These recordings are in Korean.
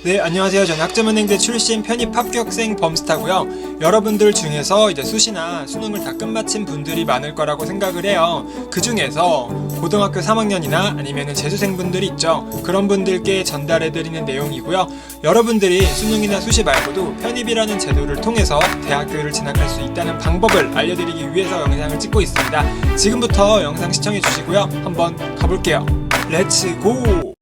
네, 안녕하세요. 저는 학점은행제 출신 편입 합격생 범스타고요. 여러분들 중에서 이제 수시나 수능을 다 끝마친 분들이 많을 거라고 생각을 해요. 그 중에서 고등학교 3학년이나 아니면 재수생분들이 있죠. 그런 분들께 전달해드리는 내용이고요. 여러분들이 수능이나 수시 말고도 편입이라는 제도를 통해서 대학교를 진학할 수 있다는 방법을 알려드리기 위해서 영상을 찍고 있습니다. 지금부터 영상 시청해 주시고요. 한번 가볼게요. 렛츠 고!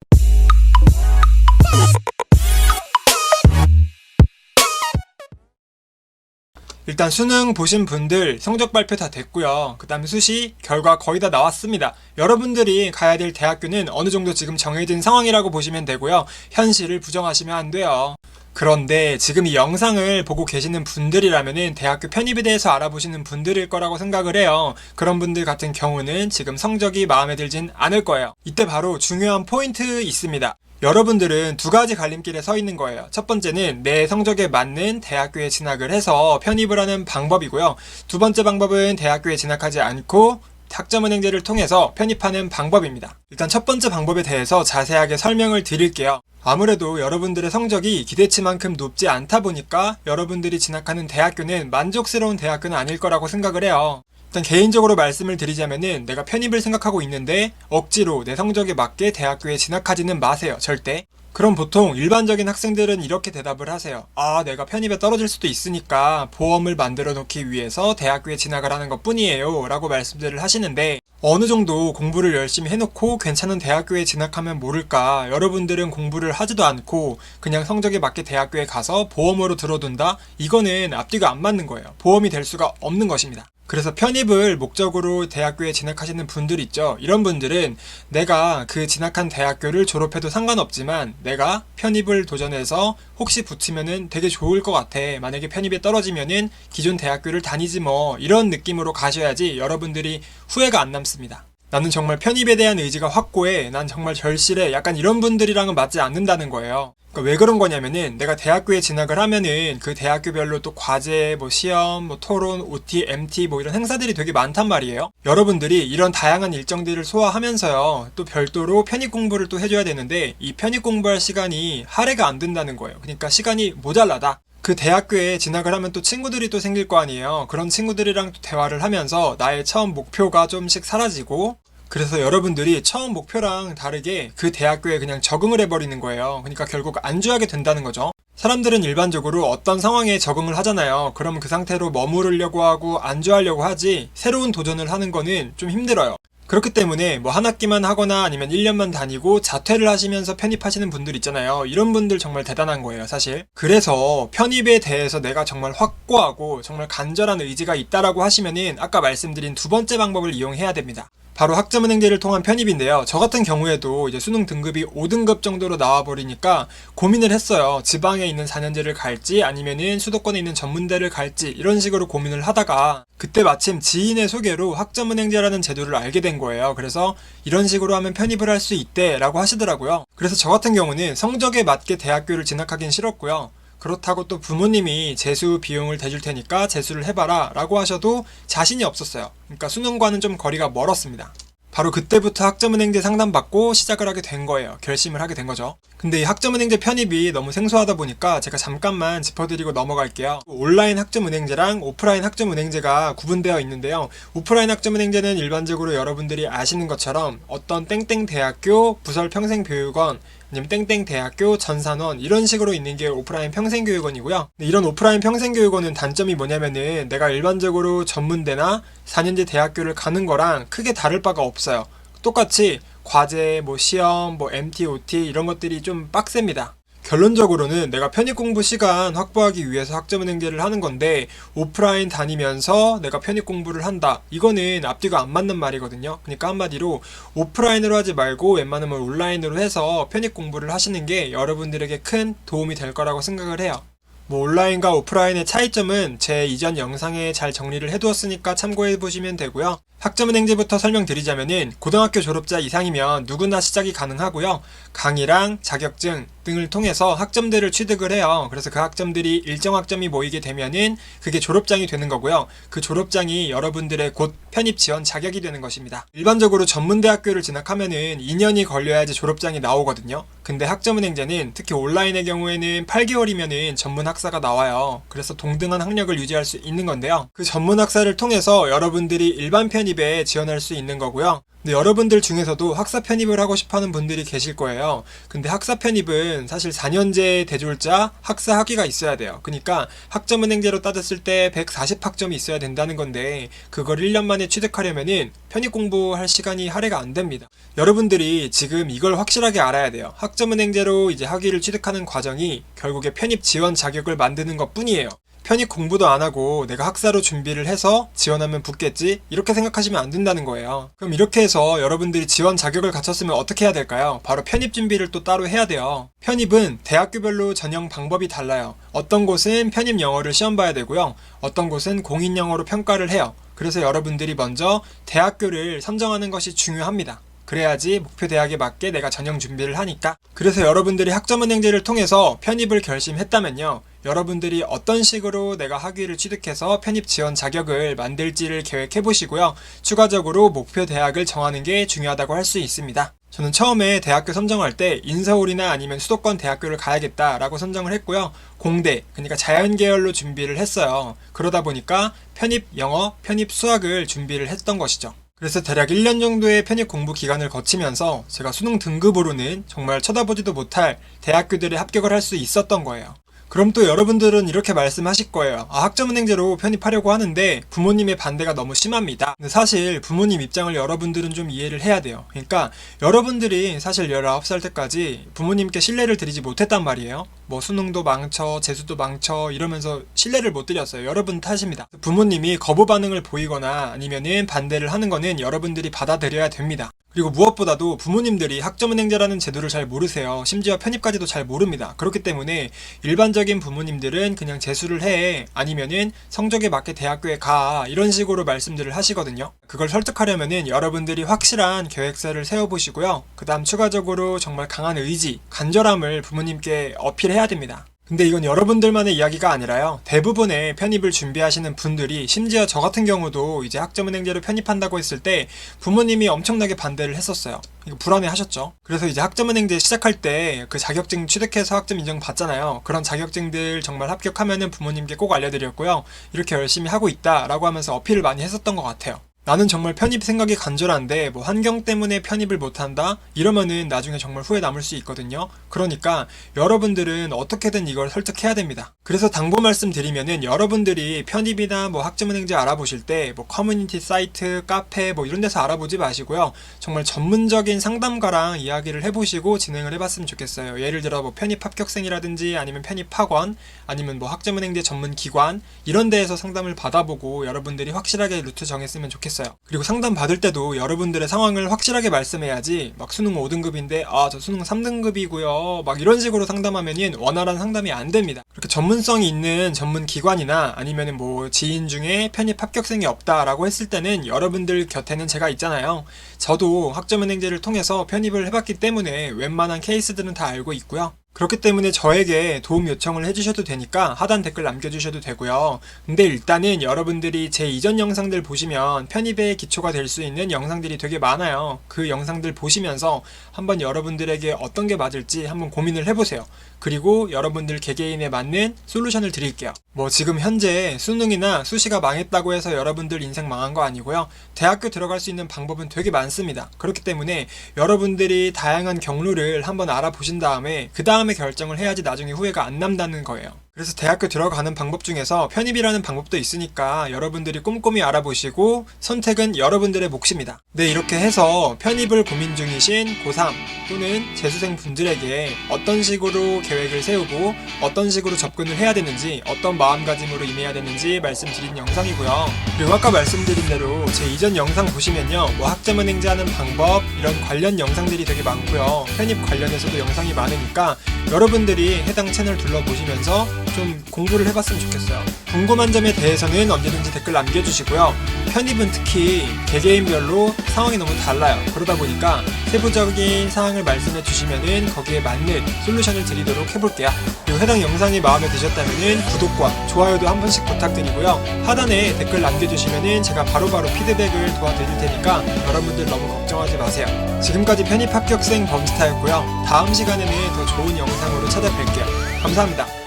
일단 수능 보신 분들 성적 발표 다 됐고요. 그 다음에 수시 결과 거의 다 나왔습니다. 여러분들이 가야 될 대학교는 어느 정도 지금 정해진 상황이라고 보시면 되고요. 현실을 부정하시면 안 돼요. 그런데 지금 이 영상을 보고 계시는 분들이라면은 대학교 편입에 대해서 알아보시는 분들일 거라고 생각을 해요. 그런 분들 같은 경우는 지금 성적이 마음에 들진 않을 거예요. 이때 바로 중요한 포인트 있습니다. 여러분들은 두 가지 갈림길에 서 있는 거예요. 첫 번째는 내 성적에 맞는 대학교에 진학을 해서 편입을 하는 방법이고요. 두 번째 방법은 대학교에 진학하지 않고 학점은행제를 통해서 편입하는 방법입니다. 일단 첫 번째 방법에 대해서 자세하게 설명을 드릴게요. 아무래도 여러분들의 성적이 기대치만큼 높지 않다 보니까 여러분들이 진학하는 대학교는 만족스러운 대학교는 아닐 거라고 생각을 해요. 일단 개인적으로 말씀을 드리자면은 내가 편입을 생각하고 있는데 억지로 내 성적에 맞게 대학교에 진학하지는 마세요. 절대. 그럼 보통 일반적인 학생들은 이렇게 대답을 하세요. 내가 편입에 떨어질 수도 있으니까 보험을 만들어 놓기 위해서 대학교에 진학을 하는 것 뿐이에요 라고 말씀들을 하시는데, 어느 정도 공부를 열심히 해놓고 괜찮은 대학교에 진학하면 모를까, 여러분들은 공부를 하지도 않고 그냥 성적에 맞게 대학교에 가서 보험으로 들어둔다? 이거는 앞뒤가 안 맞는 거예요. 보험이 될 수가 없는 것입니다. 그래서 편입을 목적으로 대학교에 진학하시는 분들 있죠. 이런 분들은 내가 그 진학한 대학교를 졸업해도 상관없지만 내가 편입을 도전해서 혹시 붙으면은 되게 좋을 것 같아. 만약에 편입에 떨어지면은 기존 대학교를 다니지 뭐, 이런 느낌으로 가셔야지 여러분들이 후회가 안 남습니다. 나는 정말 편입에 대한 의지가 확고해, 난 정말 절실해, 약간 이런 분들이랑은 맞지 않는다는 거예요. 그러니까 왜 그런 거냐면은 내가 대학교에 진학을 하면은 그 대학교별로 또 과제, 시험, 토론, OT, MT 이런 행사들이 되게 많단 말이에요. 여러분들이 이런 다양한 일정들을 소화하면서요, 또 별도로 편입 공부를 또 해줘야 되는데 이 편입 공부할 시간이 할애가 안 된다는 거예요. 그러니까 시간이 모자라다. 그 대학교에 진학을 하면 또 친구들이 또 생길 거 아니에요. 그런 친구들이랑 또 대화를 하면서 나의 처음 목표가 좀씩 사라지고, 그래서 여러분들이 처음 목표랑 다르게 그 대학교에 그냥 적응을 해버리는 거예요. 그러니까 결국 안주하게 된다는 거죠. 사람들은 일반적으로 어떤 상황에 적응을 하잖아요. 그럼 그 상태로 머무르려고 하고 안주하려고 하지, 새로운 도전을 하는 거는 좀 힘들어요. 그렇기 때문에 한 학기만 하거나 아니면 1년만 다니고 자퇴를 하시면서 편입하시는 분들 있잖아요. 이런 분들 정말 대단한 거예요, 사실. 그래서 편입에 대해서 내가 정말 확고하고 정말 간절한 의지가 있다라고 하시면은 아까 말씀드린 두 번째 방법을 이용해야 됩니다. 바로 학점은행제를 통한 편입인데요. 저 같은 경우에도 이제 수능 등급이 5등급 정도로 나와버리니까 고민을 했어요. 지방에 있는 4년제를 갈지 아니면은 수도권에 있는 전문대를 갈지, 이런 식으로 고민을 하다가 그때 마침 지인의 소개로 학점은행제라는 제도를 알게 된 거예요. 그래서 이런 식으로 하면 편입을 할 수 있대 라고 하시더라고요. 그래서 저 같은 경우는 성적에 맞게 대학교를 진학하긴 싫었고요. 그렇다고 또 부모님이 재수 비용을 대줄 테니까 재수를 해봐라 라고 하셔도 자신이 없었어요. 그러니까 수능과는 좀 거리가 멀었습니다. 바로 그때부터 학점은행제 상담받고 시작을 하게 된 거예요. 결심을 하게 된 거죠. 근데 이 학점은행제 편입이 너무 생소하다 보니까 제가 잠깐만 짚어드리고 넘어갈게요. 온라인 학점은행제랑 오프라인 학점은행제가 구분되어 있는데요. 오프라인 학점은행제는 일반적으로 여러분들이 아시는 것처럼 어떤 땡땡 대학교 부설 평생교육원 아니면 땡땡 대학교 전산원, 이런 식으로 있는 게 오프라인 평생교육원이고요. 이런 오프라인 평생교육원은 단점이 뭐냐면은 내가 일반적으로 전문대나 4년제 대학교를 가는 거랑 크게 다를 바가 없어요. 똑같이 과제, 시험, MT, OT 이런 것들이 좀 빡셉니다. 결론적으로는 내가 편입 공부 시간 확보하기 위해서 학점은행제를 하는 건데 오프라인 다니면서 내가 편입 공부를 한다, 이거는 앞뒤가 안 맞는 말이거든요. 그러니까 한마디로 오프라인으로 하지 말고 웬만하면 온라인으로 해서 편입 공부를 하시는 게 여러분들에게 큰 도움이 될 거라고 생각을 해요. 온라인과 오프라인의 차이점은 제 이전 영상에 잘 정리를 해두었으니까 참고해 보시면 되고요. 학점은행제부터 설명드리자면은 고등학교 졸업자 이상이면 누구나 시작이 가능하고요. 강의랑 자격증 등을 통해서 학점들을 취득을 해요. 그래서 그 학점들이 일정 학점이 모이게 되면은 그게 졸업장이 되는 거고요. 그 졸업장이 여러분들의 곧 편입 지원 자격이 되는 것입니다. 일반적으로 전문대학교를 진학하면은 2년이 걸려야지 졸업장이 나오거든요. 근데 학점은행제는 특히 온라인의 경우에는 8개월이면은 전문 학사가 나와요. 그래서 동등한 학력을 유지할 수 있는 건데요. 그 전문 학사를 통해서 여러분들이 일반 편입에 지원할 수 있는 거고요. 근데 여러분들 중에서도 학사 편입을 하고 싶어하는 분들이 계실 거예요. 근데 학사 편입은 사실 4년제 대졸자 학사 학위가 있어야 돼요. 그러니까 학점은행제로 따졌을 때 140학점이 있어야 된다는 건데 그걸 1년 만에 취득하려면은 편입 공부할 시간이 할애가 안 됩니다. 여러분들이 지금 이걸 확실하게 알아야 돼요. 학점은행제로 이제 학위를 취득하는 과정이 결국에 편입 지원 자격을 만드는 것 뿐이에요. 편입 공부도 안 하고 내가 학사로 준비를 해서 지원하면 붙겠지? 이렇게 생각하시면 안 된다는 거예요. 그럼 이렇게 해서 여러분들이 지원 자격을 갖췄으면 어떻게 해야 될까요? 바로 편입 준비를 또 따로 해야 돼요. 편입은 대학교별로 전형 방법이 달라요. 어떤 곳은 편입 영어를 시험 봐야 되고요. 어떤 곳은 공인 영어로 평가를 해요. 그래서 여러분들이 먼저 대학교를 선정하는 것이 중요합니다. 그래야지 목표 대학에 맞게 내가 전형 준비를 하니까. 그래서 여러분들이 학점은행제를 통해서 편입을 결심했다면요. 여러분들이 어떤 식으로 내가 학위를 취득해서 편입 지원 자격을 만들지를 계획해 보시고요. 추가적으로 목표 대학을 정하는 게 중요하다고 할 수 있습니다. 저는 처음에 대학교 선정할 때 인서울이나 아니면 수도권 대학교를 가야겠다라고 선정을 했고요. 공대, 그러니까 자연계열로 준비를 했어요. 그러다 보니까 편입 영어, 편입 수학을 준비를 했던 것이죠. 그래서 대략 1년 정도의 편입 공부 기간을 거치면서 제가 수능 등급으로는 정말 쳐다보지도 못할 대학교들에 합격을 할 수 있었던 거예요. 그럼 또 여러분들은 이렇게 말씀하실 거예요. 학점은행제로 편입하려고 하는데 부모님의 반대가 너무 심합니다. 근데 사실 부모님 입장을 여러분들은 좀 이해를 해야 돼요. 그러니까 여러분들이 사실 19살 때까지 부모님께 신뢰를 드리지 못했단 말이에요. 뭐 수능도 망쳐, 재수도 망쳐 이러면서 신뢰를 못 드렸어요. 여러분 탓입니다. 부모님이 거부 반응을 보이거나 아니면은 반대를 하는 거는 여러분들이 받아들여야 됩니다. 그리고 무엇보다도 부모님들이 학점은행제라는 제도를 잘 모르세요. 심지어 편입까지도 잘 모릅니다. 그렇기 때문에 일반적인 부모님들은 그냥 재수를 해, 아니면은 성적에 맞게 대학교에 가, 이런 식으로 말씀들을 하시거든요. 그걸 설득하려면은 여러분들이 확실한 계획서를 세워보시고요. 그 다음 추가적으로 정말 강한 의지, 간절함을 부모님께 어필해야 됩니다. 근데 이건 여러분들만의 이야기가 아니라요. 대부분의 편입을 준비하시는 분들이, 심지어 저 같은 경우도 이제 학점은행제로 편입한다고 했을 때 부모님이 엄청나게 반대를 했었어요. 이거 불안해 하셨죠. 그래서 이제 학점은행제 시작할 때 그 자격증 취득해서 학점 인정 받잖아요. 그런 자격증들 정말 합격하면은 부모님께 꼭 알려드렸고요. 이렇게 열심히 하고 있다라고 하면서 어필을 많이 했었던 것 같아요. 나는 정말 편입 생각이 간절한데 뭐 환경 때문에 편입을 못한다? 이러면은 나중에 정말 후회 남을 수 있거든요. 그러니까 여러분들은 어떻게든 이걸 설득해야 됩니다. 그래서 당부 말씀드리면은 여러분들이 편입이나 뭐 학점은행제 알아보실 때 뭐 커뮤니티 사이트, 카페 뭐 이런 데서 알아보지 마시고요. 정말 전문적인 상담가랑 이야기를 해보시고 진행을 해봤으면 좋겠어요. 예를 들어 뭐 편입 합격생이라든지 아니면 편입 학원 아니면 뭐 학점은행제 전문 기관 이런 데에서 상담을 받아보고 여러분들이 확실하게 루트 정했으면 좋겠어요. 그리고 상담 받을 때도 여러분들의 상황을 확실하게 말씀해야지 막 수능 5등급인데 저 수능 3등급이고요 막 이런 식으로 상담하면은 원활한 상담이 안 됩니다. 그렇게 전문성이 있는 전문 기관이나 아니면은 뭐 지인 중에 편입 합격생이 없다라고 했을 때는 여러분들 곁에는 제가 있잖아요. 저도 학점은행제를 통해서 편입을 해봤기 때문에 웬만한 케이스들은 다 알고 있고요. 그렇기 때문에 저에게 도움 요청을 해주셔도 되니까 하단 댓글 남겨주셔도 되고요. 근데 일단은 여러분들이 제 이전 영상들 보시면 편입에 기초가 될 수 있는 영상들이 되게 많아요. 그 영상들 보시면서 한번 여러분들에게 어떤 게 맞을지 한번 고민을 해보세요. 그리고 여러분들 개개인에 맞는 솔루션을 드릴게요. 뭐 지금 현재 수능이나 수시가 망했다고 해서 여러분들 인생 망한 거 아니고요. 대학교 들어갈 수 있는 방법은 되게 많습니다. 그렇기 때문에 여러분들이 다양한 경로를 한번 알아보신 다음에 그 다음에 결정을 해야지 나중에 후회가 안 남다는 거예요. 그래서 대학교 들어가는 방법 중에서 편입이라는 방법도 있으니까 여러분들이 꼼꼼히 알아보시고 선택은 여러분들의 몫입니다. 네, 이렇게 해서 편입을 고민 중이신 고3 또는 재수생 분들에게 어떤 식으로 계획을 세우고 어떤 식으로 접근을 해야 되는지 어떤 마음가짐으로 임해야 되는지 말씀드린 영상이고요. 그리고 아까 말씀드린 대로 제 이전 영상 보시면요, 뭐 학점은 행제하는 방법, 이런 관련 영상들이 되게 많고요. 편입 관련해서도 영상이 많으니까 여러분들이 해당 채널 둘러보시면서 좀 공부를 해봤으면 좋겠어요. 궁금한 점에 대해서는 언제든지 댓글 남겨주시고요. 편입은 특히 개개인별로 상황이 너무 달라요. 그러다 보니까 세부적인 사항을 말씀해 주시면은 거기에 맞는 솔루션을 드리도록 해볼게요. 그리고 해당 영상이 마음에 드셨다면은 구독과 좋아요도 한 번씩 부탁드리고요. 하단에 댓글 남겨주시면은 제가 바로바로 피드백을 도와드릴 테니까 여러분들 너무 걱정하지 마세요. 지금까지 편입 합격생 범스타였고요. 다음 시간에는 더 좋은 영상으로 찾아뵐게요. 감사합니다.